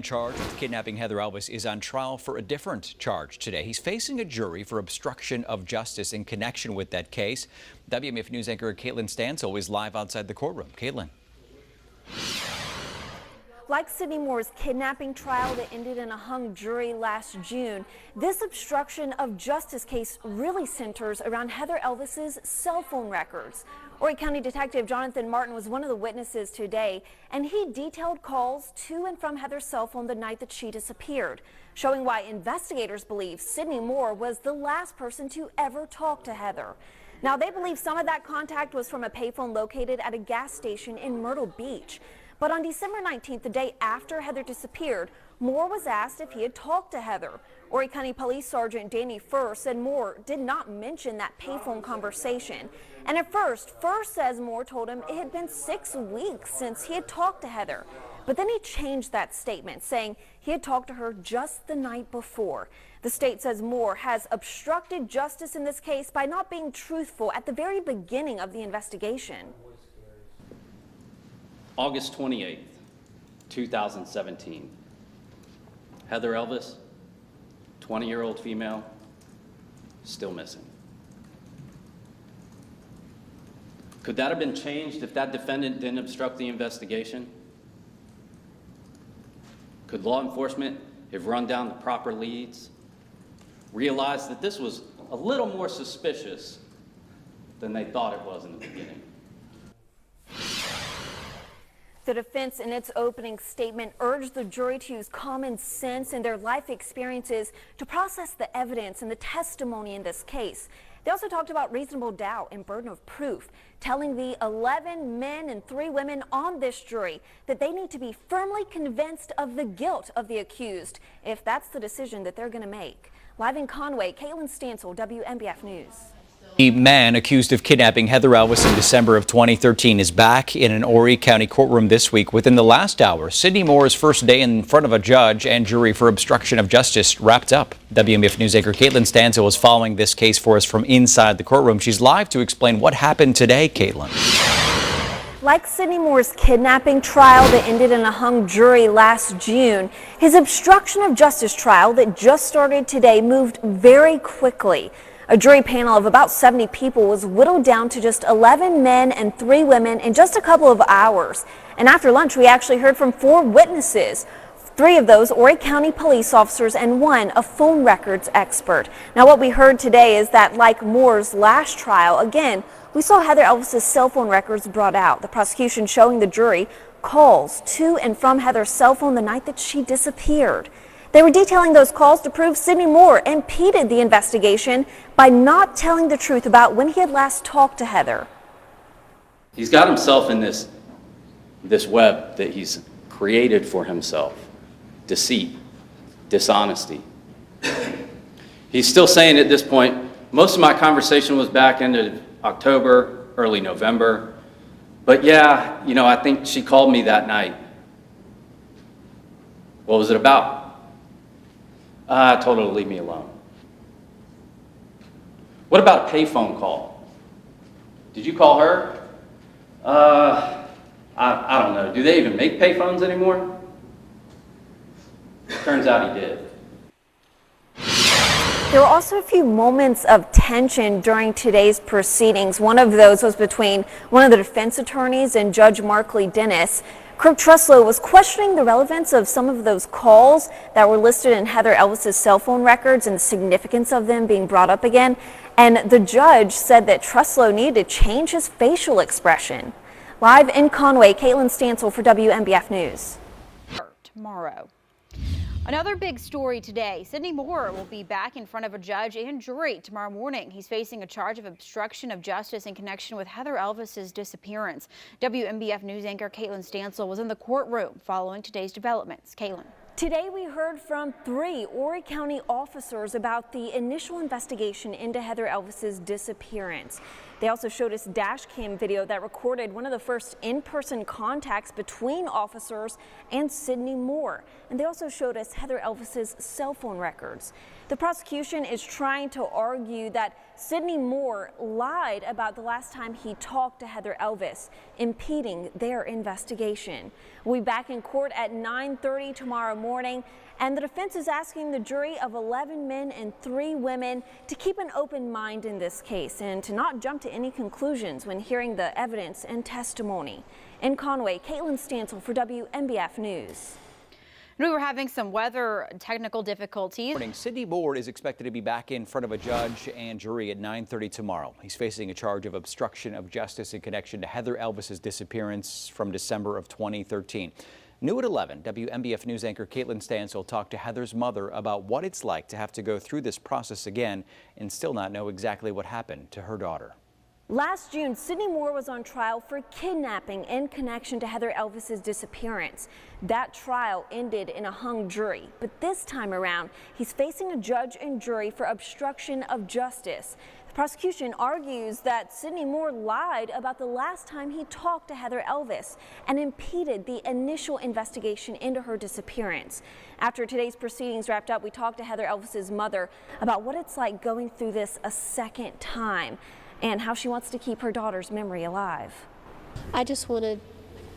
Charged with kidnapping Heather Elvis is on trial for a different charge today. He's facing a jury for obstruction of justice in connection with that case. WMF News anchor Caitlin Stansel is live outside the courtroom. Caitlin. Like Sidney Moore's kidnapping trial that ended in a hung jury last June, this obstruction of justice case really centers around Heather Elvis's cell phone records. Horry County Detective Jonathan Martin was one of the witnesses today, and he detailed calls to and from Heather's cell phone the night that she disappeared, showing why investigators believe Sidney Moore was the last person to ever talk to Heather. Now, they believe some of that contact was from a payphone located at a gas station in Myrtle Beach. But on December 19th, the day after Heather disappeared, Moore was asked if he had talked to Heather. Horry County Police Sergeant Danny Furr said Moore did not mention that payphone conversation. And at first, Furr says Moore told him it had been 6 weeks since he had talked to Heather. But then he changed that statement, saying he had talked to her just the night before. The state says Moore has obstructed justice in this case by not being truthful at the very beginning of the investigation. August 28th, 2017. Heather Elvis, 20-year-old female, still missing. Could that have been changed if that defendant didn't obstruct the investigation? Could law enforcement have run down the proper leads, realized that this was a little more suspicious than they thought it was in the beginning? The defense, in its opening statement, urged the jury to use common sense and their life experiences to process the evidence and the testimony in this case. They also talked about reasonable doubt and burden of proof, telling the 11 men and 3 women on this jury that they need to be firmly convinced of the guilt of the accused, if that's the decision that they're going to make. Live in Conway, Caitlin Stansel, WMBF News. The man accused of kidnapping Heather Elvis in December of 2013 is back in an Horry County courtroom this week. Within the last hour, Sidney Moore's first day in front of a judge and jury for obstruction of justice wrapped up. WMBF News anchor Caitlin Stansel is following this case for us from inside the courtroom. She's live to explain what happened today. Caitlin. Like Sidney Moore's kidnapping trial that ended in a hung jury last June, his obstruction of justice trial that just started today moved very quickly. A jury panel of about 70 people was whittled down to just 11 men and 3 women in just a couple of hours. And after lunch, we actually heard from 4 witnesses. 3 of those Horry County police officers and 1 a phone records expert. Now, what we heard today is that, like Moore's last trial, again, we saw Heather Elvis's cell phone records brought out. The prosecution showing the jury calls to and from Heather's cell phone the night that she disappeared. They were detailing those calls to prove Sidney Moore impeded the investigation by not telling the truth about when he had last talked to Heather. He's got himself in this web that he's created for himself. Deceit, dishonesty. He's still saying at this point, most of my conversation was back into October, early November. But yeah, I think she called me that night. What was it about? I told her to leave me alone. What about a payphone call? Did you call her? I don't know. Do they even make payphones anymore? Turns out he did. There were also a few moments of tension during today's proceedings. One of those was between one of the defense attorneys and Judge Markley Dennis. Kirk Truslow was questioning the relevance of some of those calls that were listed in Heather Elvis's cell phone records and the significance of them being brought up again. And the judge said that Truslow needed to change his facial expression. Live in Conway, Caitlin Stansel for WMBF News. Tomorrow. Another big story today. Sidney Moore will be back in front of a judge and jury tomorrow morning. He's facing a charge of obstruction of justice in connection with Heather Elvis's disappearance. WMBF News anchor Caitlin Stansel was in the courtroom following today's developments. Caitlin. Today we heard from 3 Horry County officers about the initial investigation into Heather Elvis's disappearance. They also showed us dash cam video that recorded one of the first in-person contacts between officers and Sidney Moore. And they also showed us Heather Elvis's cell phone records. The prosecution is trying to argue that Sidney Moore lied about the last time he talked to Heather Elvis, impeding their investigation. We'll be back in court at 9:30 tomorrow morning, and the defense is asking the jury of 11 men and 3 women to keep an open mind in this case and to not jump to any conclusions when hearing the evidence and testimony. In Conway, Caitlin Stansel for WMBF News. We were having some weather technical difficulties. Sidney Moore is expected to be back in front of a judge and jury at 9:30 tomorrow. He's facing a charge of obstruction of justice in connection to Heather Elvis's disappearance from December of 2013. New at 11, WMBF News anchor Caitlin Stansel talked to Heather's mother about what it's like to have to go through this process again and still not know exactly what happened to her daughter. Last June, Sidney Moore was on trial for kidnapping in connection to Heather Elvis's disappearance. That trial ended in a hung jury, but this time around, he's facing a judge and jury for obstruction of justice. The prosecution argues that Sidney Moore lied about the last time he talked to Heather Elvis and impeded the initial investigation into her disappearance. After today's proceedings wrapped up, we talked to Heather Elvis's mother about what it's like going through this a second time and how she wants to keep her daughter's memory alive. I just want to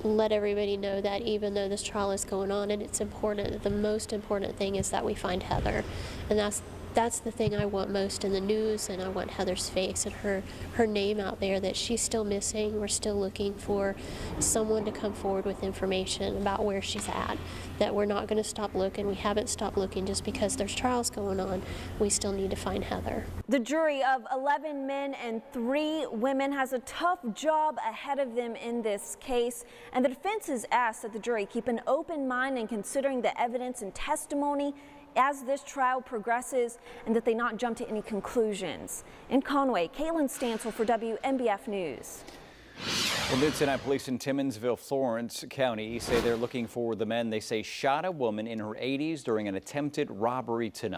let everybody know that even though this trial is going on and it's important, the most important thing is that we find Heather. And that's the thing I want most in the news, and I want Heather's face and her name out there, that she's still missing. We're still looking for someone to come forward with information about where she's at, that we're not going to stop looking. We haven't stopped looking just because there's trials going on. We still need to find Heather. The jury of 11 men and 3 women has a tough job ahead of them in this case, and the defense has asked that the jury keep an open mind in considering the evidence and testimony as this trial progresses, and that they not jump to any conclusions. In Conway, Caitlin Stansel for WMBF News. Well, tonight, police in Timmonsville, Florence County say they're looking for the men they say shot a woman in her 80s during an attempted robbery tonight.